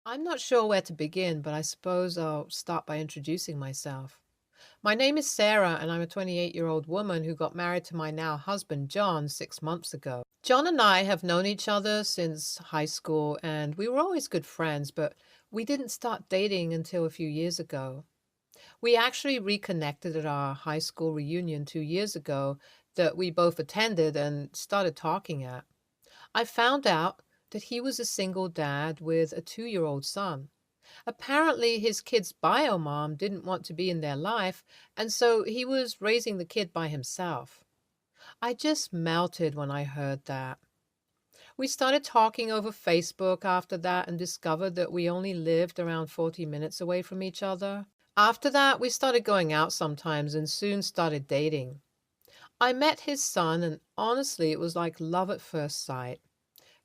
I'm not sure where to begin, but I suppose I'll start by introducing myself. My name is Sarah, and I'm a 28-year-old woman who got married to my now husband, John, 6 months ago. John and I have known each other since high school, and we were always good friends, but we didn't start dating until a few years ago. We actually reconnected at our high school reunion 2 years ago that we both attended and started talking at. I found out that he was a single dad with a 2-year-old son. Apparently, his kid's bio mom didn't want to be in their life, and so he was raising the kid by himself. I just melted when I heard that. We started talking over Facebook after that and discovered that we only lived around 40 minutes away from each other. After that, we started going out sometimes and soon started dating. I met his son, and honestly, it was like love at first sight.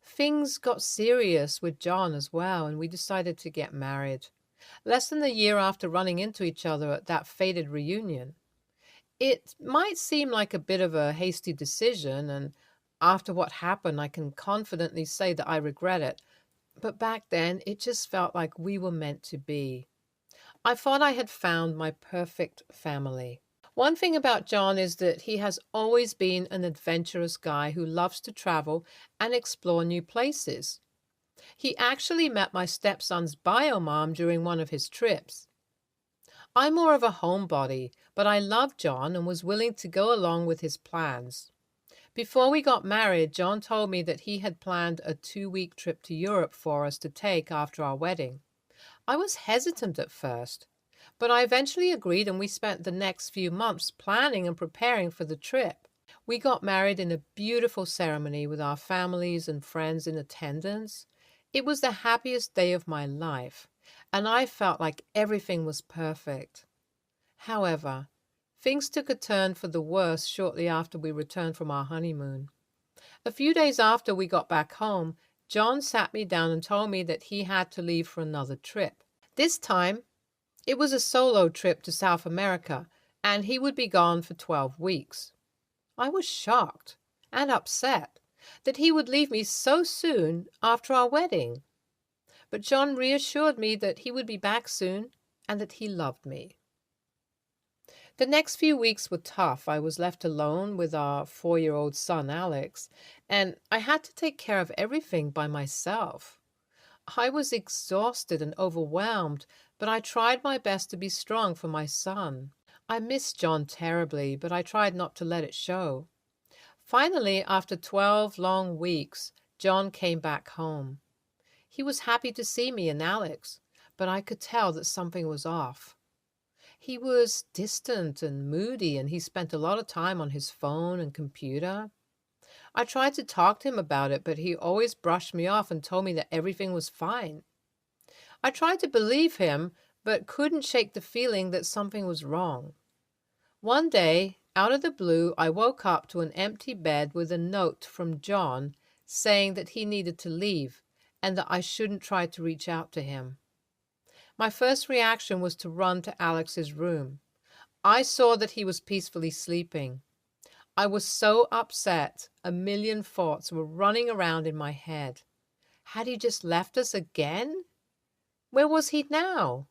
Things got serious with John as well, and we decided to get married. Less than a year after running into each other at that fated reunion. It might seem like a bit of a hasty decision, and after what happened, I can confidently say that I regret it. But back then, it just felt like we were meant to be. I thought I had found my perfect family. One thing about John is that he has always been an adventurous guy who loves to travel and explore new places. He actually met my stepson's bio mom during one of his trips. I'm more of a homebody, but I love John and was willing to go along with his plans. Before we got married, John told me that he had planned a 2-week trip to Europe for us to take after our wedding. I was hesitant at first, but I eventually agreed and we spent the next few months planning and preparing for the trip. We got married in a beautiful ceremony with our families and friends in attendance. It was the happiest day of my life, and I felt like everything was perfect. However, things took a turn for the worse shortly after we returned from our honeymoon. A few days after we got back home, John sat me down and told me that he had to leave for another trip. This time, it was a solo trip to South America, and he would be gone for 12 weeks. I was shocked and upset that he would leave me so soon after our wedding. But John reassured me that he would be back soon and that he loved me. The next few weeks were tough. I was left alone with our 4-year-old son, Alex, and I had to take care of everything by myself. I was exhausted and overwhelmed, but I tried my best to be strong for my son. I missed John terribly, but I tried not to let it show. Finally, after 12 long weeks, John came back home. He was happy to see me and Alex, but I could tell that something was off. He was distant and moody, and he spent a lot of time on his phone and computer. I tried to talk to him about it, but he always brushed me off and told me that everything was fine. I tried to believe him, but couldn't shake the feeling that something was wrong. One day, out of the blue, I woke up to an empty bed with a note from John saying that he needed to leave and that I shouldn't try to reach out to him. My first reaction was to run to Alex's room. I saw that he was peacefully sleeping. I was so upset, a million thoughts were running around in my head. Had he just left us again? Where was he now?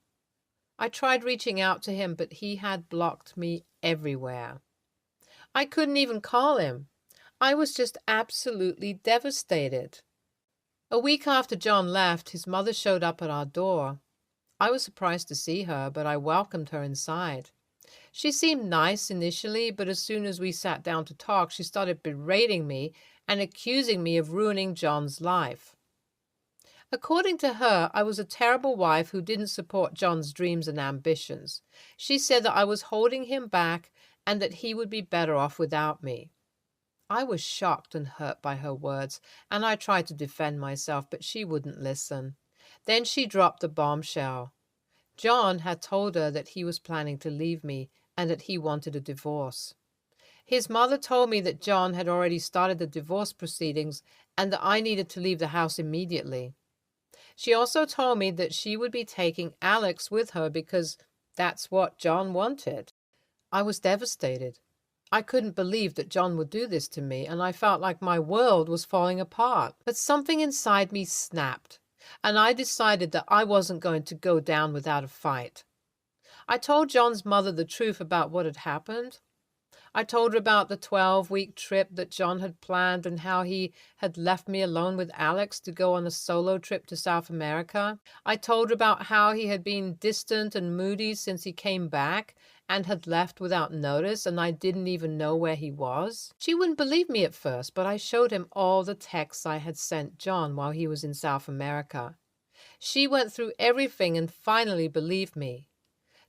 I tried reaching out to him, but he had blocked me everywhere. I couldn't even call him. I was just absolutely devastated. A week after John left, his mother showed up at our door. I was surprised to see her, but I welcomed her inside. She seemed nice initially, but as soon as we sat down to talk, she started berating me and accusing me of ruining John's life. According to her, I was a terrible wife who didn't support John's dreams and ambitions. She said that I was holding him back and that he would be better off without me. I was shocked and hurt by her words, and I tried to defend myself, but she wouldn't listen. Then she dropped the bombshell. John had told her that he was planning to leave me and that he wanted a divorce. His mother told me that John had already started the divorce proceedings and that I needed to leave the house immediately. She also told me that she would be taking Alex with her because that's what John wanted. I was devastated. I couldn't believe that John would do this to me, and I felt like my world was falling apart. But something inside me snapped. and I decided that I wasn't going to go down without a fight. I told John's mother the truth about what had happened. I told her about the 12-week trip that John had planned and how he had left me alone with Alex to go on a solo trip to South America. I told her about how he had been distant and moody since he came back and had left without notice, and I didn't even know where he was. She wouldn't believe me at first, but I showed him all the texts I had sent John while he was in South America. She went through everything and finally believed me.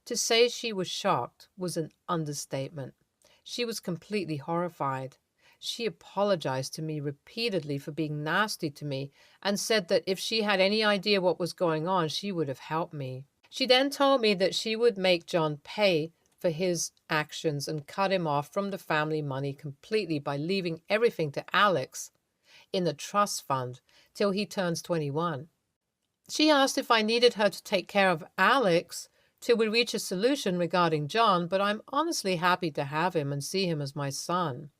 To say she was shocked was an understatement. She was completely horrified. She apologized to me repeatedly for being nasty to me and said that if she had any idea what was going on, she would have helped me. She then told me that she would make John pay for his actions and cut him off from the family money completely by leaving everything to Alex in the trust fund till he turns 21. She asked if I needed her to take care of Alex till we reach a solution regarding John, but I'm honestly happy to have him and see him as my son.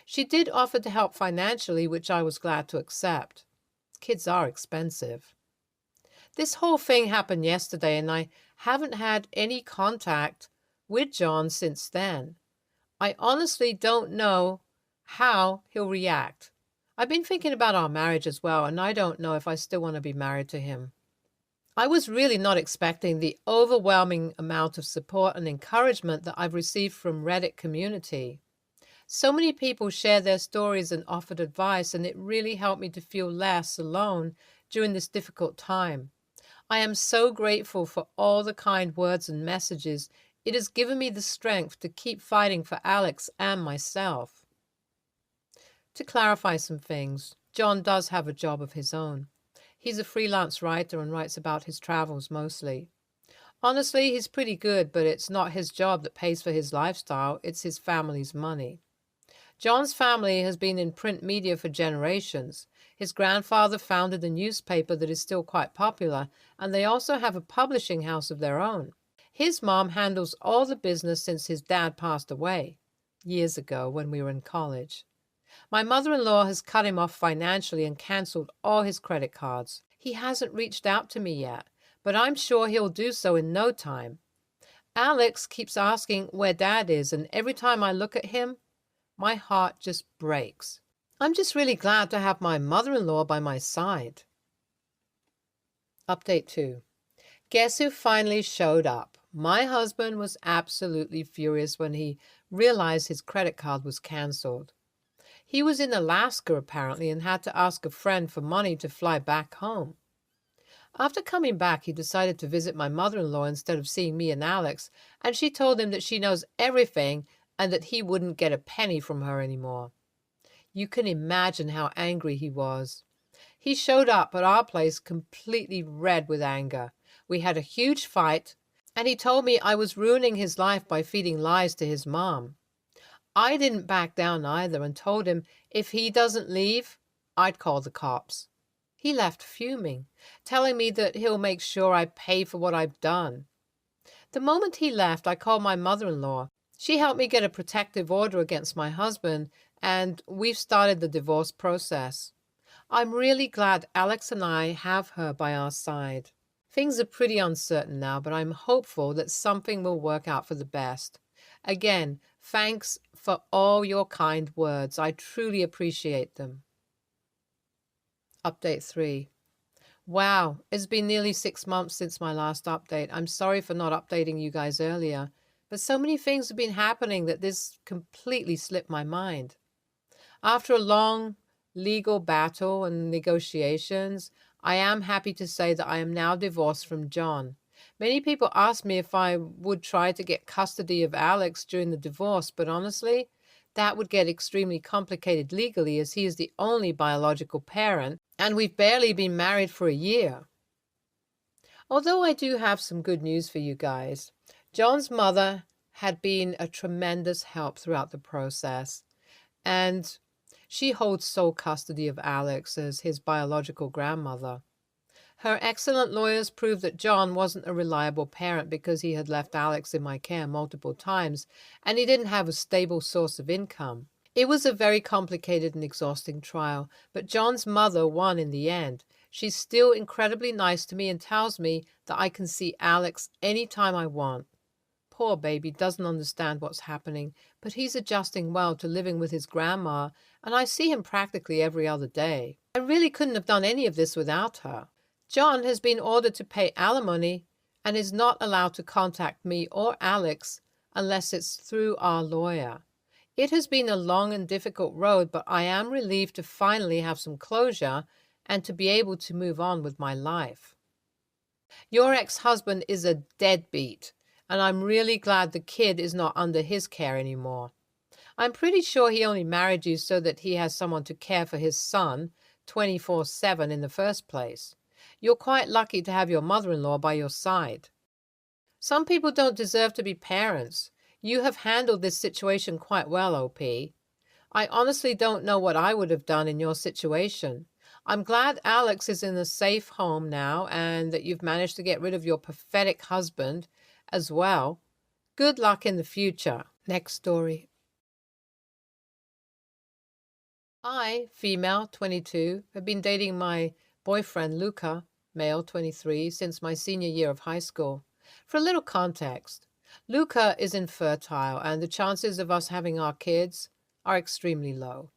She did offer to help financially, which I was glad to accept. Kids are expensive. This whole thing happened yesterday, and I haven't had any contact with John since then. I honestly don't know how he'll react. I've been thinking about our marriage as well, and I don't know if I still want to be married to him. I was really not expecting the overwhelming amount of support and encouragement that I've received from Reddit community. So many people shared their stories and offered advice, and it really helped me to feel less alone during this difficult time. I am so grateful for all the kind words and messages. It has given me the strength to keep fighting for Alex and myself. To clarify some things, John does have a job of his own. He's a freelance writer and writes about his travels mostly. Honestly, he's pretty good, but it's not his job that pays for his lifestyle, it's his family's money. John's family has been in print media for generations. His grandfather founded a newspaper that is still quite popular, and they also have a publishing house of their own. His mom handles all the business since his dad passed away years ago when we were in college. My mother-in-law has cut him off financially and canceled all his credit cards. He hasn't reached out to me yet, but I'm sure he'll do so in no time. Alex keeps asking where Dad is, and every time I look at him, my heart just breaks. I'm just really glad to have my mother-in-law by my side. Update 2. Guess who finally showed up? My husband was absolutely furious when he realized his credit card was canceled. He was in Alaska apparently and had to ask a friend for money to fly back home. After coming back, he decided to visit my mother-in-law instead of seeing me and Alex, and she told him that she knows everything and that he wouldn't get a penny from her anymore. You can imagine how angry he was. He showed up at our place completely red with anger. We had a huge fight, and he told me I was ruining his life by feeding lies to his mom. I didn't back down either and told him if he doesn't leave, I'd call the cops. He left fuming, telling me that he'll make sure I pay for what I've done. The moment he left, I called my mother-in-law. She helped me get a protective order against my husband, and we've started the divorce process. I'm really glad Alex and I have her by our side. Things are pretty uncertain now, but I'm hopeful that something will work out for the best. Again, thanks for all your kind words. I truly appreciate them. Update 3. Wow, it's been nearly 6 months since my last update. I'm sorry for not updating you guys earlier, but so many things have been happening that this completely slipped my mind. After a long legal battle and negotiations, I am happy to say that I am now divorced from John. Many people ask me if I would try to get custody of Alex during the divorce, but honestly, that would get extremely complicated legally as he is the only biological parent, and we've barely been married for a year. Although I do have some good news for you guys. John's mother had been a tremendous help throughout the process, and she holds sole custody of Alex as his biological grandmother. Her excellent lawyers proved that John wasn't a reliable parent because he had left Alex in my care multiple times and he didn't have a stable source of income. It was a very complicated and exhausting trial, but John's mother won in the end. She's still incredibly nice to me and tells me that I can see Alex anytime I want. Poor baby doesn't understand what's happening, but he's adjusting well to living with his grandma, and I see him practically every other day. I really couldn't have done any of this without her. John has been ordered to pay alimony and is not allowed to contact me or Alex unless it's through our lawyer. It has been a long and difficult road, but I am relieved to finally have some closure and to be able to move on with my life. Your ex-husband is a deadbeat, and I'm really glad the kid is not under his care anymore. I'm pretty sure he only married you so that he has someone to care for his son 24/7 in the first place. You're quite lucky to have your mother-in-law by your side. Some people don't deserve to be parents. You have handled this situation quite well, OP. I honestly don't know what I would have done in your situation. I'm glad Alex is in a safe home now and that you've managed to get rid of your pathetic husband as well. Good luck in the future. Next story. I, female, 22, have been dating my boyfriend Luca, male, 23, since my senior year of high school. For a little context, Luca is infertile and the chances of us having our kids are extremely low.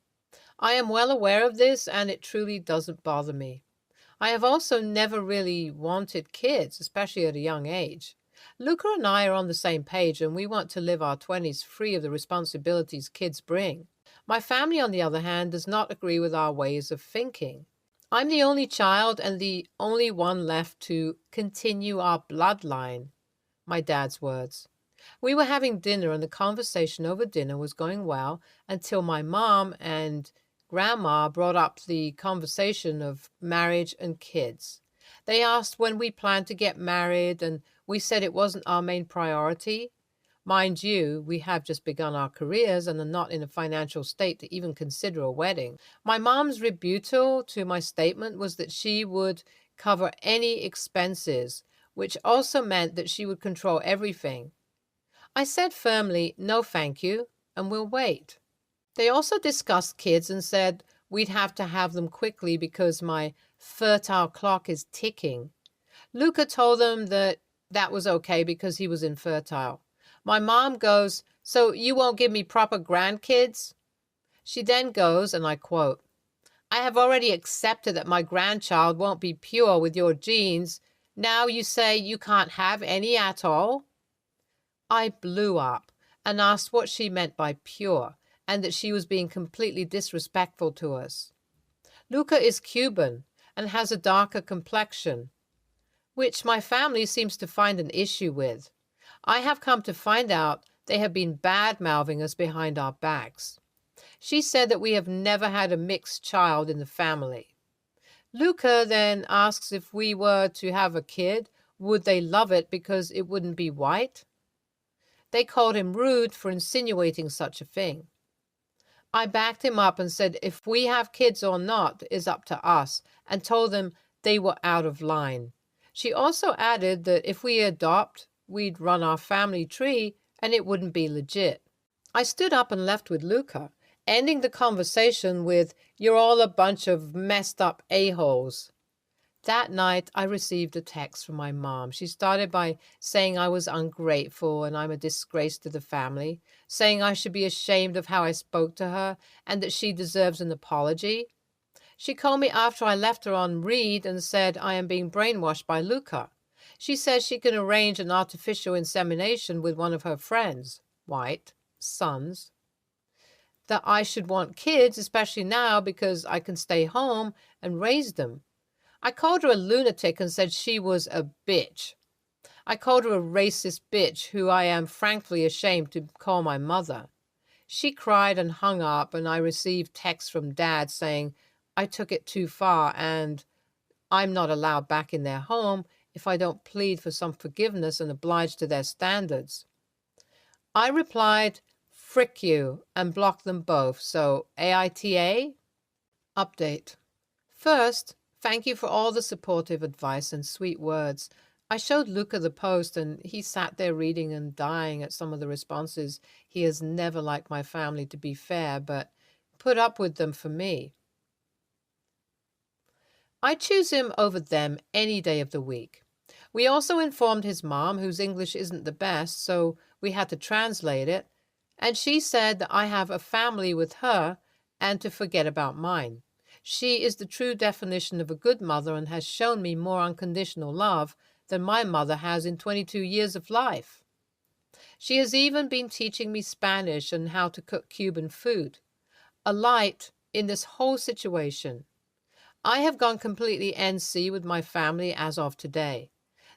I am well aware of this and it truly doesn't bother me. I have also never really wanted kids, especially at a young age. Luca and I are on the same page and we want to live our 20s free of the responsibilities kids bring. My family, on the other hand, does not agree with our ways of thinking. I'm the only child and the only one left to continue our bloodline, my dad's words. We were having dinner and the conversation over dinner was going well until my mom and grandma brought up the conversation of marriage and kids. They asked when we planned to get married and we said it wasn't our main priority. Mind you, we have just begun our careers and are not in a financial state to even consider a wedding. My mom's rebuttal to my statement was that she would cover any expenses, which also meant that she would control everything. I said firmly, no thank you, and we'll wait. They also discussed kids and said we'd have to have them quickly because my fertile clock is ticking. Luca told them that that was okay because he was infertile. My mom goes, so you won't give me proper grandkids? She then goes, and I quote, I have already accepted that my grandchild won't be pure with your genes. Now you say you can't have any at all? I blew up and asked what she meant by pure and that she was being completely disrespectful to us. Luca is Cuban and has a darker complexion, which my family seems to find an issue with. I have come to find out they have been bad-mouthing us behind our backs. She said that we have never had a mixed child in the family. Luca then asks if we were to have a kid, would they love it because it wouldn't be white? They called him rude for insinuating such a thing. I backed him up and said if we have kids or not is up to us and told them they were out of line. She also added that if we adopt, we'd run our family tree and it wouldn't be legit. I stood up and left with Luca, ending the conversation with, you're all a bunch of messed up a-holes. That night, I received a text from my mom. She started by saying I was ungrateful and I'm a disgrace to the family, saying I should be ashamed of how I spoke to her and that she deserves an apology. She called me after I left her on read and said I am being brainwashed by Luca. She says she can arrange an artificial insemination with one of her friends, white, sons, that I should want kids, especially now because I can stay home and raise them. I called her a lunatic and said she was a bitch. I called her a racist bitch who I am frankly ashamed to call my mother. She cried and hung up, and I received texts from Dad saying I took it too far and I'm not allowed back in their home if I don't plead for some forgiveness and oblige to their standards. I replied, frick you, and blocked them both, so AITA? Update. First, thank you for all the supportive advice and sweet words. I showed Luca the post and he sat there reading and dying at some of the responses. He has never liked my family, to be fair, but put up with them for me. I choose him over them any day of the week. We also informed his mom, whose English isn't the best, so we had to translate it, and she said that I have a family with her and to forget about mine. She is the true definition of a good mother and has shown me more unconditional love than my mother has in 22 years of life. She has even been teaching me Spanish and how to cook Cuban food. A light in this whole situation. I have gone completely NC with my family as of today.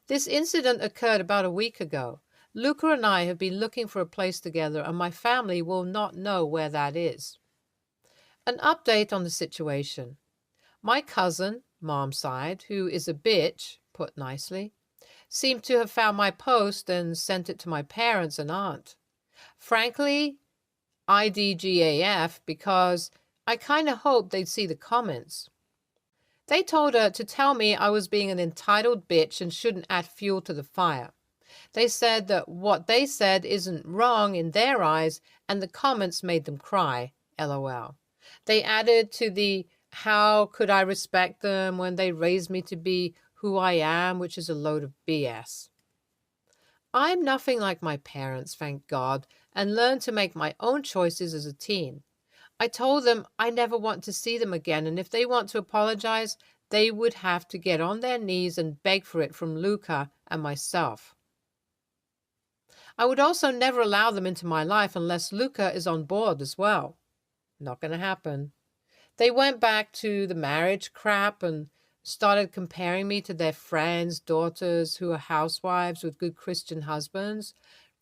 This incident occurred about a week ago. Luca and I have been looking for a place together, and my family will not know where that is. An update on the situation. My cousin, mom's side, who is a bitch, put nicely, seemed to have found my post and sent it to my parents and aunt. Frankly, IDGAF, because I kind of hoped they'd see the comments. They told her to tell me I was being an entitled bitch and shouldn't add fuel to the fire. They said that what they said isn't wrong in their eyes, and the comments made them cry, LOL. They added to the how could I respect them when they raised me to be who I am, which is a load of BS. I'm nothing like my parents, thank God, and learned to make my own choices as a teen. I told them I never want to see them again, and if they want to apologize, they would have to get on their knees and beg for it from Luca and myself. I would also never allow them into my life unless Luca is on board as well. Not going to happen. They went back to the marriage crap and started comparing me to their friends' daughters who are housewives with good Christian husbands,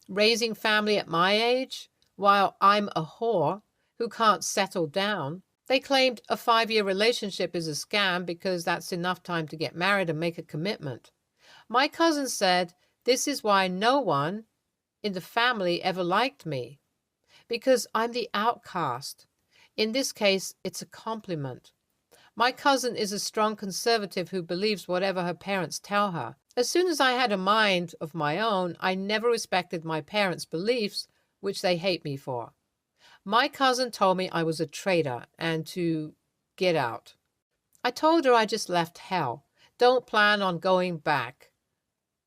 raising family at my age, while I'm a whore who can't settle down. They claimed a 5-year relationship is a scam because that's enough time to get married and make a commitment. My cousin said this is why no one in the family ever liked me, because I'm the outcast. In this case, it's a compliment. My cousin is a strong conservative who believes whatever her parents tell her. As soon as I had a mind of my own, I never respected my parents' beliefs, which they hate me for. My cousin told me I was a traitor and to get out. I told her I just left hell. Don't plan on going back.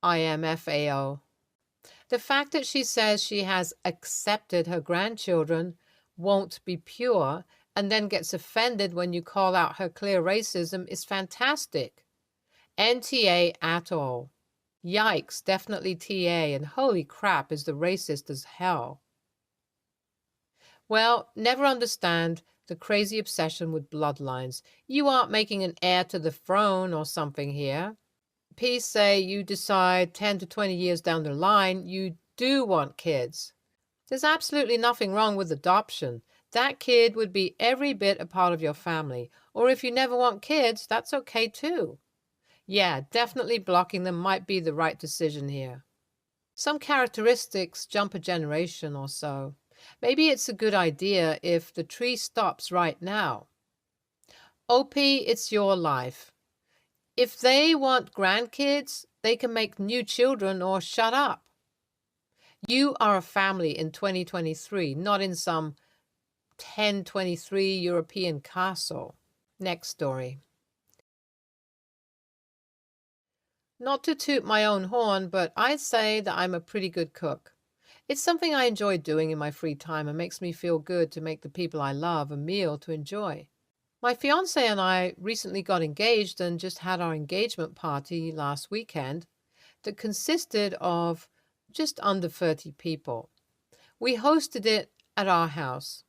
IMFAO. The fact that she says she has accepted her grandchildren won't be pure and then gets offended when you call out her clear racism is fantastic. NTA at all. Yikes, definitely TA, and holy crap, is the racist as hell. Well, never understand the crazy obsession with bloodlines. You aren't making an heir to the throne or something here. Please say you decide 10 to 20 years down the line you do want kids. There's absolutely nothing wrong with adoption. That kid would be every bit a part of your family. Or if you never want kids, that's okay too. Yeah, definitely blocking them might be the right decision here. Some characteristics jump a generation or so. Maybe it's a good idea if the tree stops right now. OP, it's your life. If they want grandkids, they can make new children or shut up. You are a family in 2023, not in some 1023 European castle. Next story. Not to toot my own horn, but I'd say that I'm a pretty good cook. It's something I enjoy doing in my free time and makes me feel good to make the people I love a meal to enjoy. My fiancé and I recently got engaged and just had our engagement party last weekend that consisted of just under 30 people. We hosted it at our house.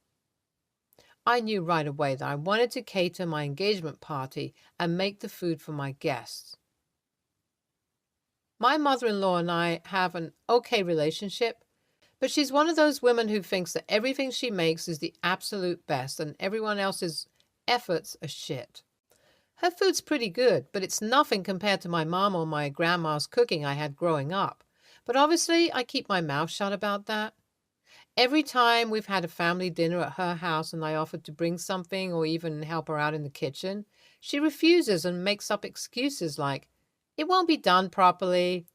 I knew right away that I wanted to cater my engagement party and make the food for my guests. My mother-in-law and I have an okay relationship, but she's one of those women who thinks that everything she makes is the absolute best and everyone else's efforts are shit. Her food's pretty good, but it's nothing compared to my mom or my grandma's cooking I had growing up. But obviously, I keep my mouth shut about that. Every time we've had a family dinner at her house and I offered to bring something or even help her out in the kitchen, she refuses and makes up excuses like, it won't be done properly,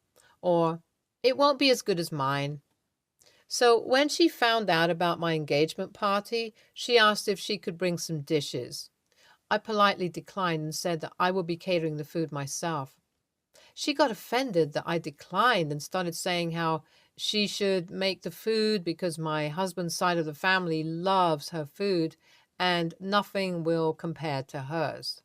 or it won't be as good as mine. So when she found out about my engagement party, she asked if she could bring some dishes. I politely declined and said that I would be catering the food myself. She got offended that I declined and started saying how she should make the food because my husband's side of the family loves her food and nothing will compare to hers.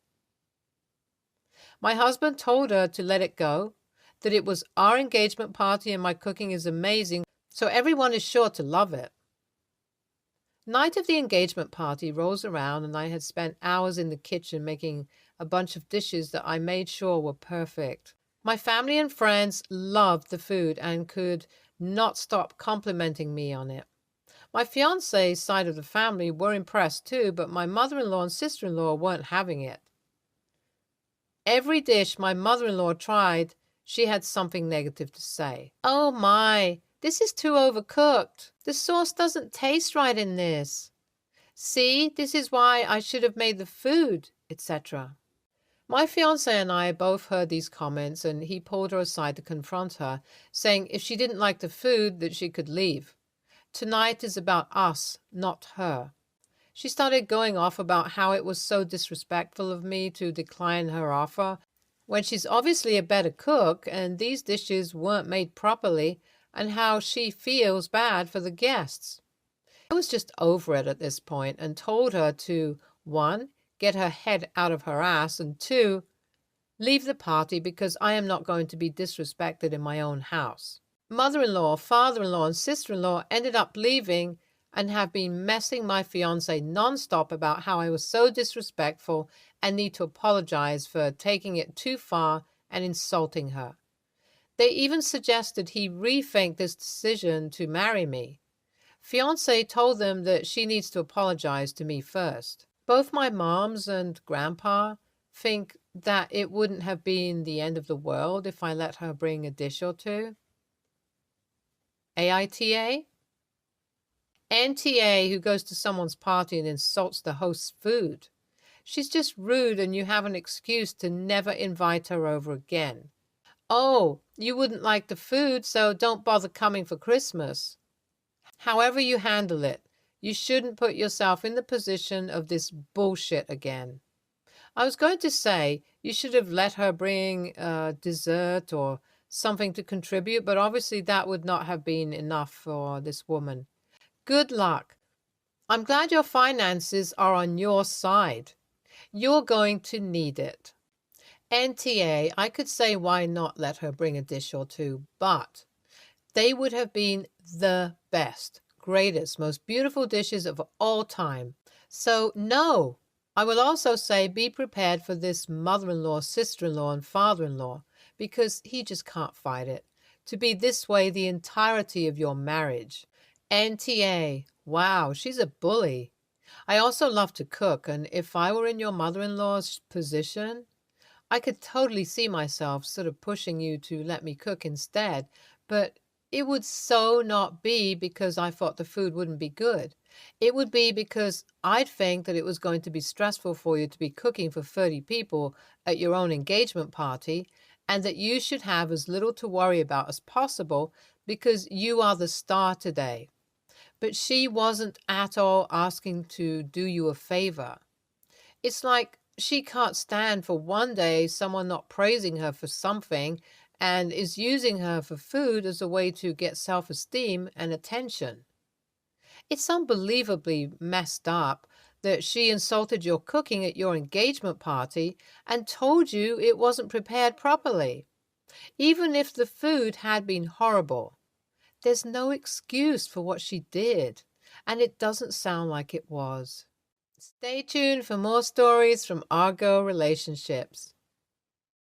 My husband told her to let it go, that it was our engagement party and my cooking is amazing, so everyone is sure to love it. Night of the engagement party rolls around and I had spent hours in the kitchen making a bunch of dishes that I made sure were perfect. My family and friends loved the food and could not stop complimenting me on it. My fiance's side of the family were impressed too, but my mother-in-law and sister-in-law weren't having it. Every dish my mother-in-law tried, she had something negative to say. "Oh my, this is too overcooked. The sauce doesn't taste right in this. See, this is why I should have made the food," etc. My fiancé and I both heard these comments, and he pulled her aside to confront her, saying if she didn't like the food, that she could leave. Tonight is about us, not her. She started going off about how it was so disrespectful of me to decline her offer when she's obviously a better cook and these dishes weren't made properly, and how she feels bad for the guests. I was just over it at this point and told her to, 1, get her head out of her ass, and 2, leave the party because I am not going to be disrespected in my own house. Mother-in-law, father-in-law, and sister-in-law ended up leaving and have been messing my fiancé nonstop about how I was so disrespectful and need to apologize for taking it too far and insulting her. They even suggested he rethink this decision to marry me. Fiancé told them that she needs to apologize to me first. Both my moms and grandpa think that it wouldn't have been the end of the world if I let her bring a dish or two. AITA? NTA, who goes to someone's party and insults the host's food. She's just rude and you have an excuse to never invite her over again. Oh, you wouldn't like the food, so don't bother coming for Christmas. However you handle it, you shouldn't put yourself in the position of this bullshit again. I was going to say you should have let her bring dessert or something to contribute, but obviously that would not have been enough for this woman. Good luck. I'm glad your finances are on your side. You're going to need it. NTA, I could say why not let her bring a dish or two, but they would have been the best, greatest, most beautiful dishes of all time. So no. I will also say be prepared for this mother-in-law, sister-in-law, and father-in-law, because he just can't fight it, to be this way the entirety of your marriage. NTA, wow, she's a bully. I also love to cook, and if I were in your mother-in-law's position, I could totally see myself sort of pushing you to let me cook instead, but it would so not be because I thought the food wouldn't be good. It would be because I'd think that it was going to be stressful for you to be cooking for 30 people at your own engagement party, and that you should have as little to worry about as possible because you are the star today. But she wasn't at all asking to do you a favor. It's like she can't stand for one day someone not praising her for something and is using her for food as a way to get self-esteem and attention. It's unbelievably messed up that she insulted your cooking at your engagement party and told you it wasn't prepared properly. Even if the food had been horrible, there's no excuse for what she did, and it doesn't sound like it was. Stay tuned for more stories from Argo Relationships.